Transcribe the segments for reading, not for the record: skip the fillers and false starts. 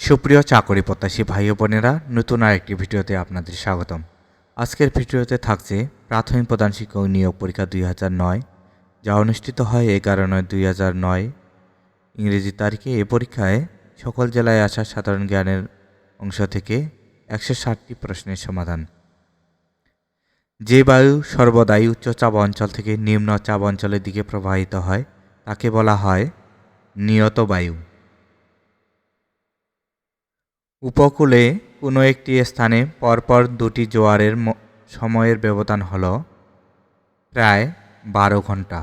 সুপ্রিয় চাকরি প্রত্যাশী ভাই ও বোনেরা, নতুন আরেকটি ভিডিওতে আপনাদের স্বাগতম। আজকের ভিডিওতে থাকছে প্রাথমিক প্রধান শিক্ষক নিয়োগ পরীক্ষা 2009, যা অনুষ্ঠিত হয় 11/9/2009 ইংরেজি তারিখে। এই পরীক্ষায় সকল জেলায় আসা সাধারণ জ্ঞানের অংশ থেকে 160টি প্রশ্নের সমাধান। যে বায়ু সর্বদাই উচ্চচাপ অঞ্চল থেকে নিম্ন চাপ অঞ্চলের দিকে প্রবাহিত হয় তাকে বলা হয় নিয়ত বায়ু। উপকূলে কোনো একটি স্থানে পরপর দুটি জোয়ারের সময়ের ব্যবধান হল প্রায় 12 ঘন্টা।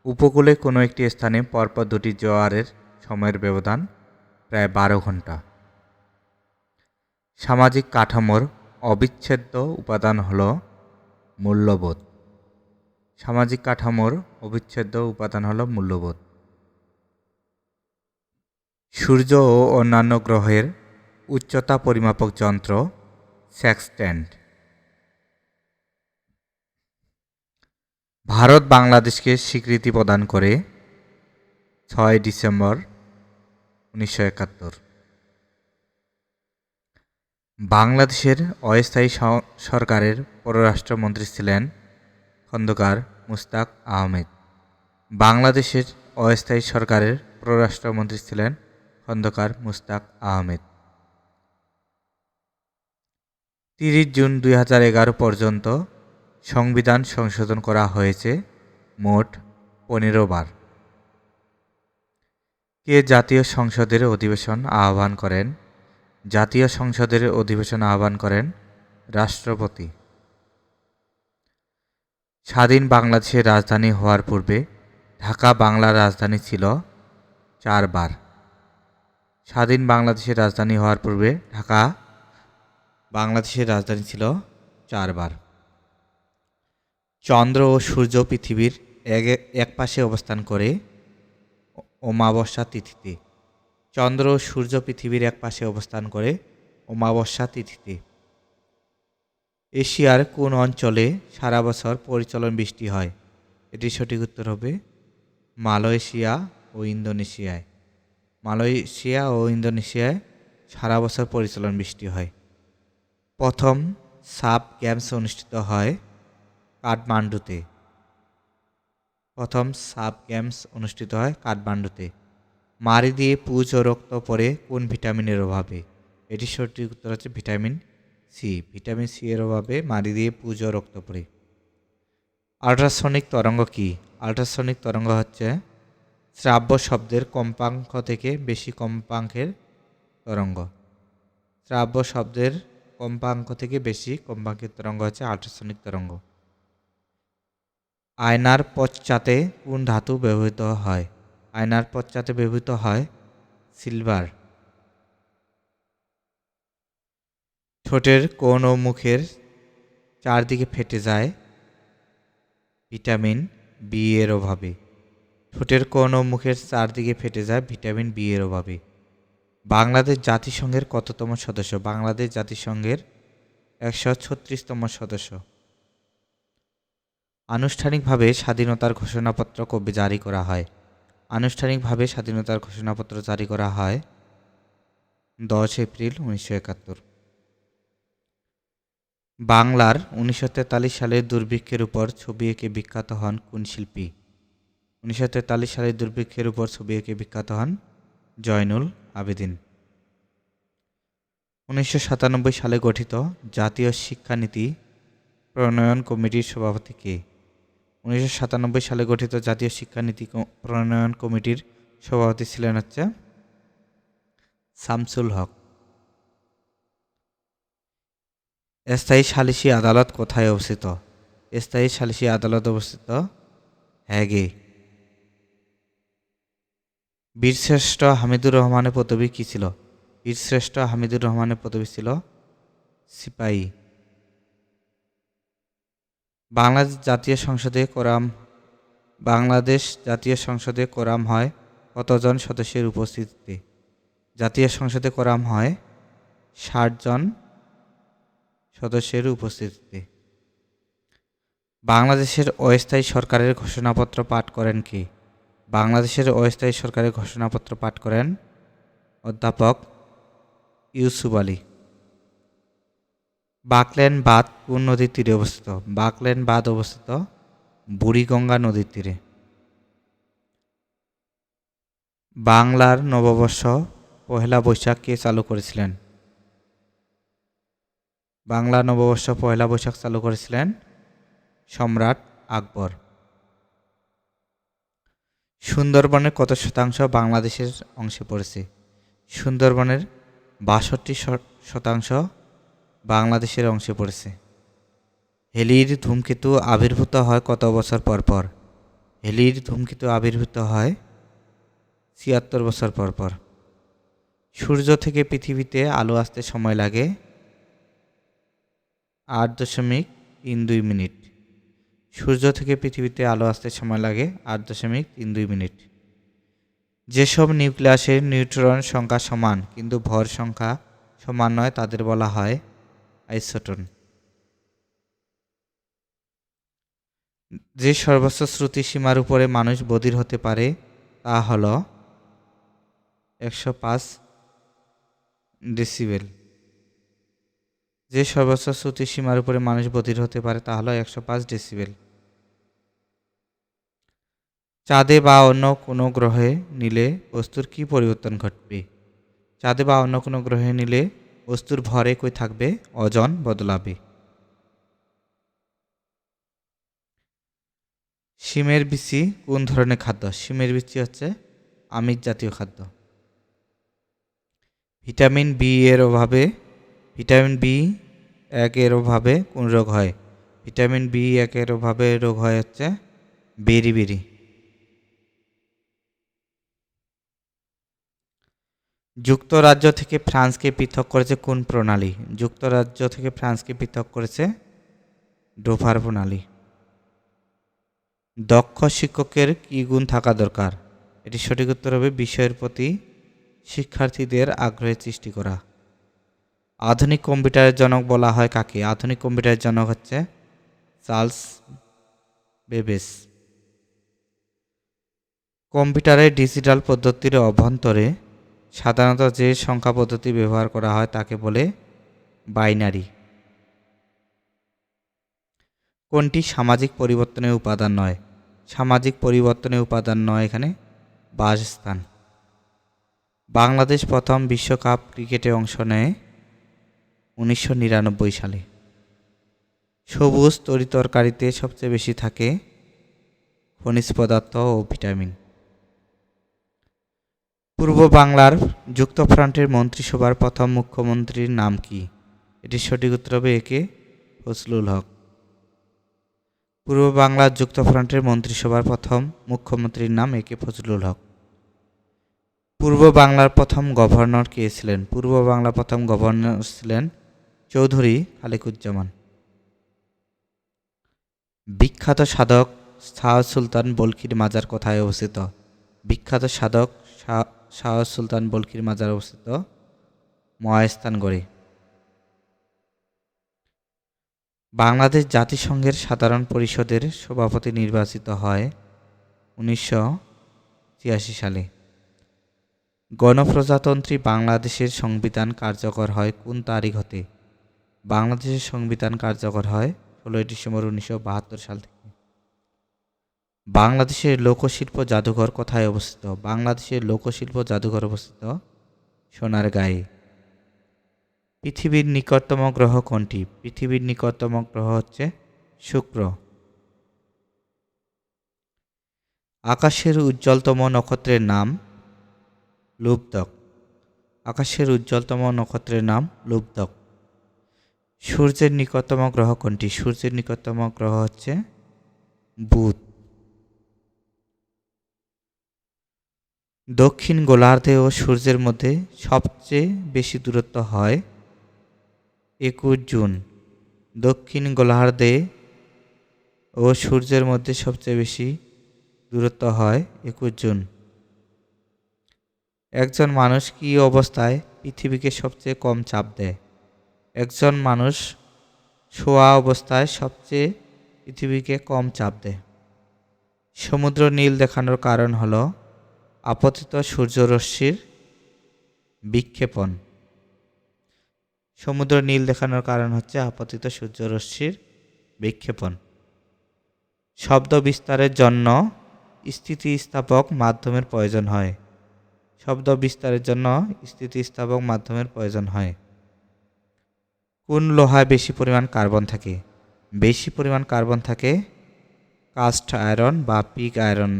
উপকূলে কোনো একটি স্থানে পরপর দুটি জোয়ারের সময়ের ব্যবধান প্রায় 12 ঘন্টা। সামাজিক কাঠামোর অবিচ্ছেদ্য উপাদান হল মূল্যবোধ। সামাজিক কাঠামোর অবিচ্ছেদ্য উপাদান হল মূল্যবোধ। সূর্য ও অন্যান্য গ্রহের উচ্চতা পরিমাপক যন্ত্র সেক্সট্যান্ট। ভারত বাংলাদেশকে স্বীকৃতি প্রদান করে 6 ডিসেম্বর 1971। বাংলাদেশের অস্থায়ী সরকারের পররাষ্ট্রমন্ত্রী ছিলেন খন্দকার মুশতাক আহমেদ। বাংলাদেশের অস্থায়ী সরকারের পররাষ্ট্রমন্ত্রী ছিলেন খন্দকার মুশতাক আহমেদ। 30 জুন 2011 পর্যন্ত সংবিধান সংশোধন করা হয়েছে মোট 15 বার। কে জাতীয় সংসদের অধিবেশন আহ্বান করেন? জাতীয় সংসদের অধিবেশন আহ্বান করেন রাষ্ট্রপতি। স্বাধীন বাংলাদেশের রাজধানী হওয়ার পূর্বে ঢাকা বাংলার রাজধানী ছিল 4 বার। স্বাধীন বাংলাদেশের রাজধানী হওয়ার পূর্বে ঢাকা বাংলাদেশের রাজধানী ছিল 4 বার। চন্দ্র ও সূর্য পৃথিবীর এক পাশে অবস্থান করে অমাবস্যা তিথিতে। চন্দ্র ও সূর্য পৃথিবীর এক পাশে অবস্থান করে অমাবস্যা তিথিতে। এশিয়ার কোন অঞ্চলে সারা বছর পরিচলন বৃষ্টি হয়? এটির সঠিক উত্তর হবে মালয়েশিয়া ও ইন্দোনেশিয়ায়। মালয়েশিয়া ও ইন্দোনেশিয়ায় সারা বছর পরিচলন বৃষ্টি হয়। প্রথম সাব গেমস অনুষ্ঠিত হয় কাঠমান্ডুতে। প্রথম সাব গেমস অনুষ্ঠিত হয় কাঠমান্ডুতে। মাড়ি দিয়ে পুজ ও রক্ত পড়ে কোন ভিটামিনের অভাবে? এটির সঠিক উত্তর হচ্ছে ভিটামিন সি। ভিটামিন সি এর অভাবে মাড়ি দিয়ে পুজ ও রক্ত পড়ে। আল্ট্রাসনিক তরঙ্গ কি? আল্ট্রাসনিক তরঙ্গ হচ্ছে শ্রাব্য শব্দের কম্পাঙ্ক থেকে বেশি কম্পাঙ্কের তরঙ্গ। শ্রাব্য শব্দের কম্পাঙ্ক থেকে বেশি কম্পাঙ্কের তরঙ্গ হচ্ছে আল্ট্রাসনিক তরঙ্গ। আয়নার পশ্চাতে কোন ধাতু ব্যবহৃত হয়? আয়নার পশ্চাতে ব্যবহৃত হয় সিলভার। ঠোঁটের কোন ও মুখের চারদিকে ফেটে যায় ভিটামিন বি এর অভাবে? ঠোঁটের কোন ও মুখের চারদিকে ফেটে যায় ভিটামিন বি এর অভাবে। বাংলাদেশ জাতিসংঘের কততম সদস্য? বাংলাদেশ জাতিসংঘের 136তম সদস্য। আনুষ্ঠানিকভাবে স্বাধীনতার ঘোষণাপত্র কবে জারি করা হয়? আনুষ্ঠানিকভাবে স্বাধীনতার ঘোষণাপত্র জারি করা হয় 10 এপ্রিল 1971। বাংলার 1943 সালের দুর্ভিক্ষের উপর ছবি এঁকে বিখ্যাত হন কোন শিল্পী? 1943 সালের দুর্ভিক্ষের উপর ছবি এঁকে বিখ্যাত হন জয়নুল আবেদিন। 1997 সালে গঠিত জাতীয় শিক্ষানীতি প্রণয়ন কমিটির সভাপতি কে? 1997 সালে গঠিত জাতীয় শিক্ষানীতি প্রণয়ন কমিটির সভাপতি ছিলেন হচ্ছে শামসুল হক। স্থায়ী সালিসি আদালত কোথায় অবস্থিত? স্থায়ী সালিসি আদালত অবস্থিত হ্যাগে। বীরশ্রেষ্ঠ হামিদুর রহমানের পদবী কী ছিল? বীরশ্রেষ্ঠ হামিদুর রহমানের পদবী ছিল সিপাহী। বাংলাদেশ জাতীয় সংসদে কোরাম হয় কতজন সদস্যের উপস্থিতিতে? জাতীয় সংসদে কোরাম হয় 60 জন সদস্যের উপস্থিতিতে। বাংলাদেশের অস্থায়ী সরকারের ঘোষণাপত্র পাঠ করেন কে? বাংলাদেশের অস্থায়ী সরকারের ঘোষণাপত্র পাঠ করেন অধ্যাপক ইউসুফ আলী। বাকল্যান্ড বাঁধ কোন নদীর তীরে অবস্থিত? বাকল্যান্ড বাঁধ অবস্থিত বুড়িগঙ্গা নদীর তীরে। বাংলার নববর্ষ পহেলা বৈশাখ কে চালু করেছিলেন? বাংলা নববর্ষ পহেলা বৈশাখ চালু করেছিলেন সম্রাট আকবর। সুন্দরবনের কত শতাংশ বাংলাদেশের অংশে পড়েছে? সুন্দরবনের 62% বাংলাদেশের অংশে পড়েছে। হেলির ধূমকেতু আবির্ভূত হয় কত বছর পর পর? হেলির ধূমকেতু আবির্ভূত হয় ৭৬ বছর পর পর। সূর্য থেকে পৃথিবীতে আলো আসতে সময় লাগে ৮.৩২ মিনিট। সূর্য থেকে পৃথিবীতে আলো আসতে সময় লাগে ৮.৩২ মিনিট। যেসব নিউক্লিয়াসের নিউট্রন সংখ্যা সমান কিন্তু ভর সংখ্যা সমান নয় তাদের বলা হয় আইসোটোন। যে সর্বোচ্চ শ্রুতি সীমার উপরে মানুষ বধির হতে পারে তা হল ১০৫ ডেসিবেল। যে সর্বোচ্চ শ্রুতি সীমার উপরে মানুষ বধির হতে পারে তা হল ১০৫ ডেসিবেল। চাঁদে বা অন্য কোনো গ্রহে নিলে বস্তুর কি পরিবর্তন ঘটবে? চাঁদে বা অন্য কোনো গ্রহে নিলে বস্তুর ভর একই থাকবে, ওজন বদলাবে। শিমের বিচি কোন ধরনের খাদ্য? শিমের বিচি হচ্ছে আমিষ জাতীয় খাদ্য। ভিটামিন বি এর অভাবে কোন রোগ হয়? ভিটামিন বি1 এর অভাবে রোগ হয় হচ্ছে বেরি। যুক্তরাজ্য থেকে ফ্রান্সকে পৃথক করেছে কোন প্রণালী? যুক্তরাজ্য থেকে ফ্রান্সকে পৃথক করেছে ডোভার প্রণালী। দক্ষ শিক্ষকের কি গুণ থাকা দরকার? এটি সঠিক উত্তর হবে বিষয়ের প্রতি শিক্ষার্থীদের আগ্রহের সৃষ্টি করা। আধুনিক কম্পিউটারের জনক বলা হয় কাকে? আধুনিক কম্পিউটারের জনক হচ্ছে চার্লস বেবেজ। কম্পিউটারের ডিজিটাল পদ্ধতির অভ্যন্তরে সাধারণত যে সংখ্যা পদ্ধতি ব্যবহার করা হয় তাকে বলে বাইনারি। কোনটি সামাজিক পরিবর্তনের উপাদান নয়? সামাজিক পরিবর্তনের উপাদান নয় এখানে বাসস্থান। বাংলাদেশ প্রথম বিশ্বকাপ ক্রিকেটে অংশ নেয় ১৯৯৯ সালে। সবুজ তরিতরকারিতে সবচেয়ে বেশি থাকে খনিজ পদার্থ ও ভিটামিন। পূর্ব বাংলার যুক্তফ্রন্টের মন্ত্রিসভার প্রথম মুখ্যমন্ত্রীর নাম কি? এটির সঠিক উত্তর হবে একে ফজলুল হক। পূর্ব বাংলার যুক্তফ্রন্টের মন্ত্রিসভার প্রথম মুখ্যমন্ত্রীর নাম একে ফজলুল হক। পূর্ব বাংলার প্রথম গভর্নর কে ছিলেন? পূর্ব বাংলার প্রথম গভর্নর ছিলেন চৌধুরী খালেকুজ্জামান। বিখ্যাত সাধক শাহ সুলতান বলখির মাজার কোথায় অবস্থিত? বিখ্যাত সাধক শাহ সুলতান বলখির মাজার অবস্থিত মহাস্থানগড়ে। বাংলাদেশ জাতিসংঘের সাধারণ পরিষদের সভাপতি নির্বাচিত হয় ১৯৮৬ সালে। গণপ্রজাতন্ত্রী বাংলাদেশের সংবিধান কার্যকর হয় কোন তারিখ হতে? বাংলাদেশের সংবিধান কার্যকর হয় ১৬ ডিসেম্বর ১৯৭২ সাল থেকে। বাংলাদেশের লোকশিল্প জাদুঘর কোথায় অবস্থিত? বাংলাদেশের লোকশিল্প জাদুঘর অবস্থিত সোনারগাঁয়ে। পৃথিবীর নিকটতম গ্রহ কোনটি? পৃথিবীর নিকটতম গ্রহ হচ্ছে শুক্র। আকাশের উজ্জ্বলতম নক্ষত্রের নাম লুব্ধক। আকাশের উজ্জ্বলতম নক্ষত্রের নাম লুব্ধক। সূর্যের নিকটতম গ্রহ কোনটি? সূর্যের নিকটতম গ্রহ হচ্ছে বুধ। দক্ষিণ গোলার্ধে ও সূর্যের মধ্যে সবচেয়ে বেশি দূরত্ব হয় ২১ জুন। দক্ষিণ গোলার্ধে ও সূর্যের মধ্যে সবচেয়ে বেশি দূরত্ব হয় ২১ জুন। একজন মানুষ কি অবস্থায় পৃথিবীকে সবচেয়ে কম চাপ দেয়? একজন মানুষ শোয়া অবস্থায় সবচেয়ে পৃথিবীকে কম চাপ দেয়। সমুদ্র নীল দেখানোর কারণ হলো আপতিত সূর্যরশ্মির বিক্ষেপণ। সমুদ্র নীল দেখানোর কারণ হচ্ছে আপতিত সূর্যরশ্মির বিক্ষেপণ। শব্দ বিস্তারের জন্য স্থিতিস্থাপক মাধ্যমের প্রয়োজন হয়। শব্দ বিস্তারের জন্য স্থিতিস্থাপক মাধ্যমের প্রয়োজন হয়। কোন লোহায় বেশি পরিমাণ কার্বন থাকে? বেশি পরিমাণ কার্বন থাকে কাস্ট আয়রন বা পিগ আয়রন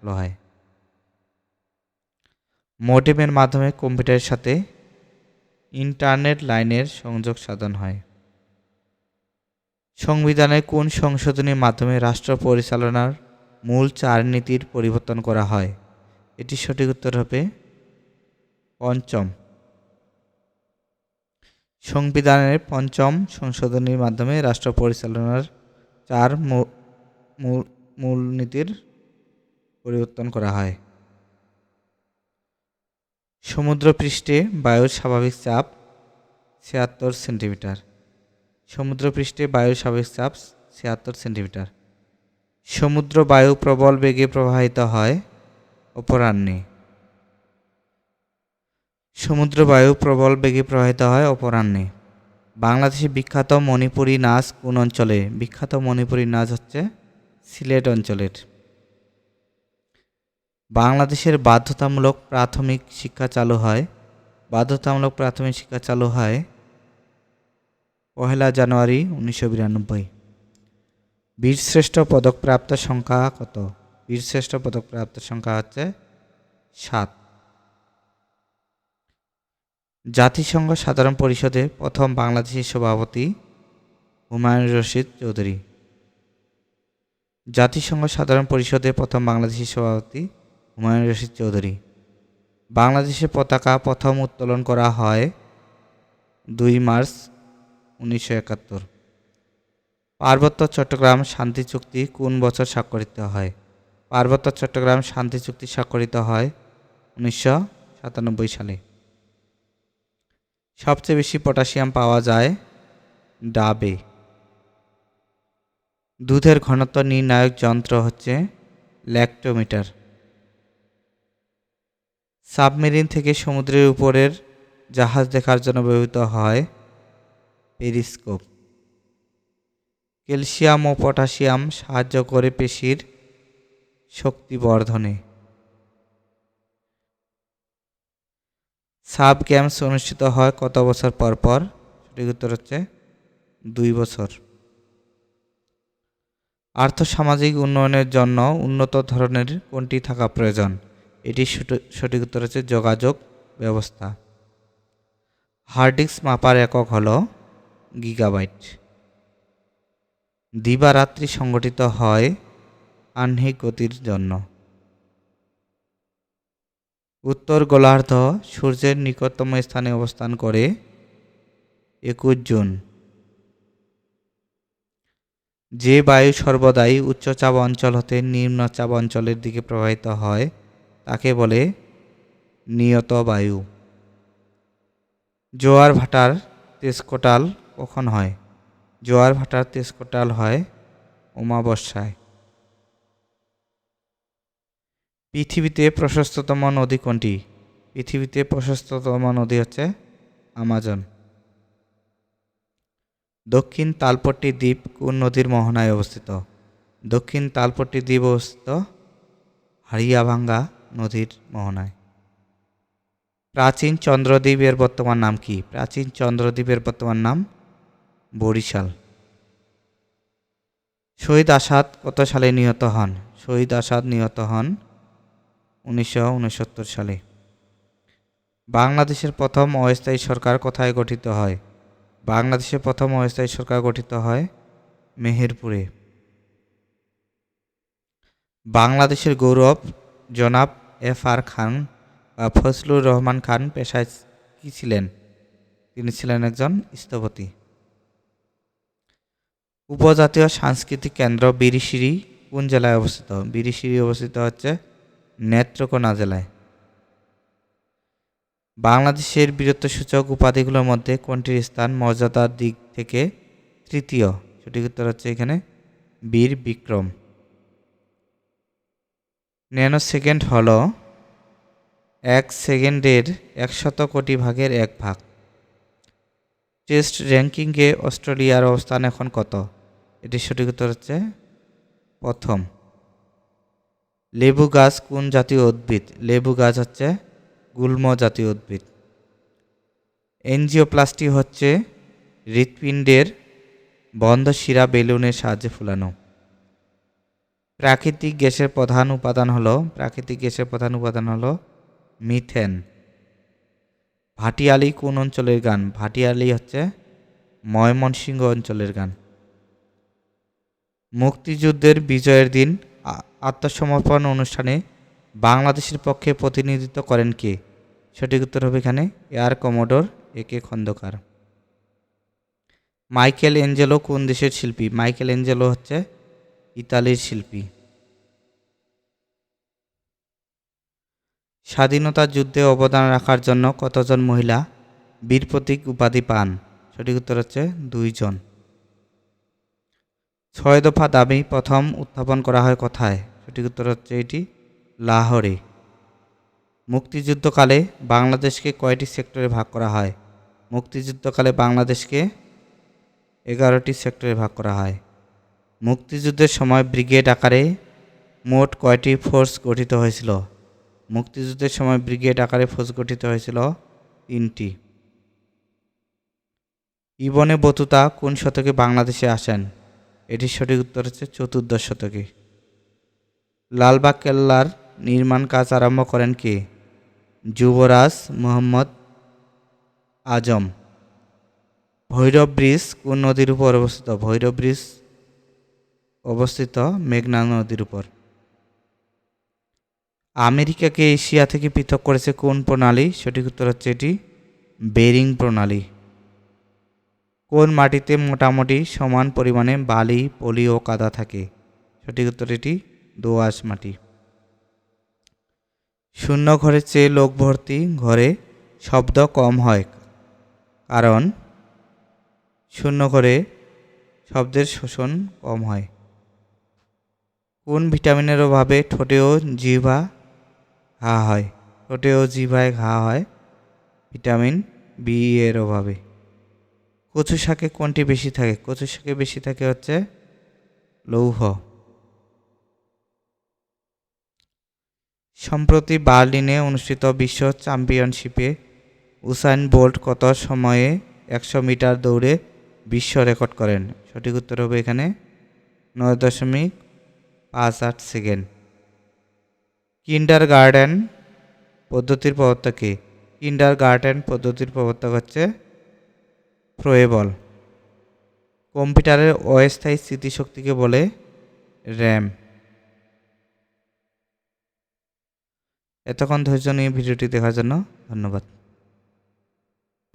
লোহায়। মডেমের মাধ্যমে কম্পিউটারের সাথে ইন্টারনেট লাইনের সংযোগ সাধন হয়। সংবিধানের কোন সংশোধনীর মাধ্যমে রাষ্ট্র পরিচালনার মূল 4 নীতির পরিবর্তন করা হয়? এটি সঠিক উত্তর হবে পঞ্চম। সংবিধানের 5ম সংশোধনীর মাধ্যমে রাষ্ট্র পরিচালনার 4 মূল নীতির পরিবর্তন করা হয়। সমুদ্রপৃষ্ঠে বায়ুর স্বাভাবিক চাপ 76 সেন্টিমিটার। সমুদ্রপৃষ্ঠে বায়ুর স্বাভাবিক চাপ 76 সেন্টিমিটার। সমুদ্র বায়ু প্রবল বেগে প্রবাহিত হয় অপরাহ্নে। সমুদ্র বায়ু প্রবল বেগে প্রবাহিত হয় অপরাহ্নে। বাংলাদেশে বিখ্যাত মণিপুরী নাচ কোন অঞ্চলে? বিখ্যাত মণিপুরী নাচ হচ্ছে সিলেট অঞ্চলের। বাংলাদেশের বাধ্যতামূলক প্রাথমিক শিক্ষা চালু হয় 1 জানুয়ারি 1992। বীরশ্রেষ্ঠ পদকপ্রাপ্ত সংখ্যা কত? বীরশ্রেষ্ঠ পদকপ্রাপ্ত সংখ্যা হচ্ছে 7। জাতিসংঘ সাধারণ পরিষদে প্রথম বাংলাদেশি সভাপতি হুমায়ুন রশিদ চৌধুরী। জাতিসংঘ সাধারণ পরিষদে প্রথম বাংলাদেশি সভাপতি হুমায়ুন রশিদ চৌধুরী। বাংলাদেশের পতাকা প্রথম উত্তোলন করা হয় 2 মার্চ 1971। পার্বত্য চট্টগ্রাম শান্তি চুক্তি কোন বছর স্বাক্ষরিত হয়? পার্বত্য চট্টগ্রাম শান্তি চুক্তি স্বাক্ষরিত হয় 1997 সালে। সবচেয়ে বেশি পটাশিয়াম পাওয়া যায় ডাবে। দুধের ঘনত্ব নির্ণায়ক যন্ত্র হচ্ছে ল্যাক্টোমিটার। সাবমেরিন থেকে সমুদ্রের উপরের জাহাজ দেখার জন্য ব্যবহৃত হয় পেরিস্কোপ। ক্যালসিয়াম ও পটাশিয়াম সাহায্য করে পেশির শক্তি বর্ধনে। সাব গেমস অনুষ্ঠিত হয় কত বছর পর পর? সঠিক উত্তর হচ্ছে 2 বছর। আর্থসামাজিক উন্নয়নের জন্য উন্নত ধরনের কোনটি থাকা প্রয়োজন? এটি সঠিক উত্তর হচ্ছে যোগাযোগ ব্যবস্থা। হার্ড ডিস্ক মাপার একক হল গিগাবাইট। দিবারাত্রি সংঘটিত হয় আহ্নিক গতির জন্য। উত্তর গোলার্ধ সূর্যের নিকটতম স্থানে অবস্থান করে 21 জুন। যে বায়ু সর্বদাই উচ্চচাপ অঞ্চল হতে নিম্নচাপ অঞ্চলের দিকে প্রবাহিত হয় তাকে বলে নিয়ত বায়ু। জোয়ার ভাটার তেজকোটাল কখন হয়? জোয়ার ভাটার তেজকোটাল হয় অমাবস্যায়। পৃথিবীতে প্রশস্ততম নদী কোনটি? পৃথিবীতে প্রশস্ততম নদী হচ্ছে আমাজন। দক্ষিণ তালপট্টি দ্বীপ কোন নদীর মোহনায় অবস্থিত? দক্ষিণ তালপট্টি দ্বীপ অবস্থিত হাড়িয়াভাঙ্গা নদীর মোহনায়। প্রাচীন চন্দ্রদ্বীপের বর্তমান নাম কি? প্রাচীন চন্দ্রদ্বীপের বর্তমান নাম বরিশাল। শহীদ আসাদ কত সালে নিহত হন? শহীদ আসাদ নিহত হন 1969 সালে। বাংলাদেশের প্রথম অস্থায়ী সরকার কোথায় গঠিত হয়? বাংলাদেশের প্রথম অস্থায়ী সরকার গঠিত হয় মেহেরপুরে। বাংলাদেশের গৌরব জনাব এফ.আর. খান বা ফজলুর রহমান খান পেশায় কি ছিলেন? তিনি ছিলেন একজন স্থপতি। উপজাতীয় সাংস্কৃতিক কেন্দ্র বিরিশিরি কোন জেলায় অবস্থিত? বিরিশিরি অবস্থিত হচ্ছে নেত্রকোনা জেলায়। বাংলাদেশের বীরত্বসূচক উপাধিগুলোর মধ্যে কোনটির স্থান মর্যাদার দিক থেকে তৃতীয়? সঠিক উত্তর হচ্ছে এখানে বীর বিক্রম। ন্যানোসেকেন্ড হল 1 সেকেন্ডের 100 কোটি ভাগের 1 ভাগ। টেস্ট র্যাঙ্কিংয়ে অস্ট্রেলিয়ার অবস্থান এখন কত? এটির সঠিক উত্তর হচ্ছে প্রথম। লেবু গাছ কোন জাতীয় উদ্ভিদ? লেবু গাছ হচ্ছে গুল্ম জাতীয় উদ্ভিদ। এনজিওপ্লাস্টি হচ্ছে হৃৎপিণ্ডের বন্ধ শিরা বেলুনের সাহায্যে ফুলানো। প্রাকৃতিক গ্যাসের প্রধান উপাদান হলো মিথেন। ভাটিয়ালি কোন অঞ্চলের গান? ভাটিয়ালি হচ্ছে ময়মনসিংহ অঞ্চলের গান। মুক্তিযুদ্ধের বিজয়ের দিন আত্মসমর্পণ অনুষ্ঠানে বাংলাদেশের পক্ষে প্রতিনিধিত্ব করেন কে? সঠিক উত্তর হবে এখানে এয়ার কমোডোর একে খন্দকার। মাইকেল অ্যাঞ্জেলো কোন দেশের শিল্পী? মাইকেল অ্যাঞ্জেলো হচ্ছে ইতালির শিল্পী। স্বাধীনতা যুদ্ধে অবদান রাখার জন্য কতজন মহিলা বীর প্রতীক উপাধি পান? সঠিক উত্তর হচ্ছে 2 জন। 6 দফা দাবি প্রথম উত্থাপন করা হয় কোথায়? সঠিক উত্তর হচ্ছে এটি লাহোরে। মুক্তিযুদ্ধকালে বাংলাদেশকে কয়টি সেক্টরে ভাগ করা হয়? মুক্তিযুদ্ধকালে বাংলাদেশকে 11টি সেক্টরে ভাগ করা হয়। মুক্তিযুদ্ধের সময় ব্রিগেড আকারে মোট কয়টি ফোর্স গঠিত হয়েছিল? মুক্তিযুদ্ধের সময় ব্রিগেড আকারে ফোর্স গঠিত হয়েছিল 3টি। ইবনে বতুতা কোন শতকে বাংলাদেশে আসেন? এটির সঠিক উত্তর হচ্ছে 14 শতকে। লালবাগ কেল্লার নির্মাণ কাজ আরম্ভ করেন কে? যুবরাজ মুহম্মদ আজম। ভৈরব ব্রিজ কোন নদীর উপর অবস্থিত? ভৈরব ব্রিজ অবস্থিত মেঘনা নদীর উপর। আমেরিকাকে এশিয়া থেকে পৃথক করেছে কোন প্রণালী? সঠিক উত্তর হচ্ছে এটি বেরিং প্রণালী। কোন মাটিতে মোটামুটি সমান পরিমাণে বালি, পলি ও কাদা থাকে? সঠিক উত্তর এটি দোআঁশ মাটি। শূন্য ঘরের চেয়ে লোক ভর্তি ঘরে শব্দ কম হয় কারণ? শূন্য ঘরে শব্দের শোষণ কম হয়। কোন ভিটামিনের অভাবে ঠোঁটে ও জিহ্বা ঘা হয়? ঠোঁটে ও জিহ্বায় ঘা হয় ভিটামিন বি এর অভাবে। কচু শাকে কোনটি বেশি থাকে? কচু শাকে বেশি থাকে হচ্ছে লৌহ। সম্প্রতি বার্লিনে অনুষ্ঠিত বিশ্ব চ্যাম্পিয়নশিপে উসাইন বোল্ট কত সময়ে 100 মিটার দৌড়ে বিশ্ব রেকর্ড করেন? সঠিক উত্তর হবে এখানে 9.58 সেকেন্ড। কিন্ডারগার্টেন পদ্ধতির প্রবর্তক কে? কিন্ডারগার্টেন পদ্ধতির প্রবর্তক হচ্ছে ফ্রোয়েবল। কম্পিউটারের অস্থায়ী স্মৃতিশক্তিকে বলে র্যাম। এতক্ষণ ধৈর্য নিয়ে ভিডিওটি দেখার জন্য ধন্যবাদ।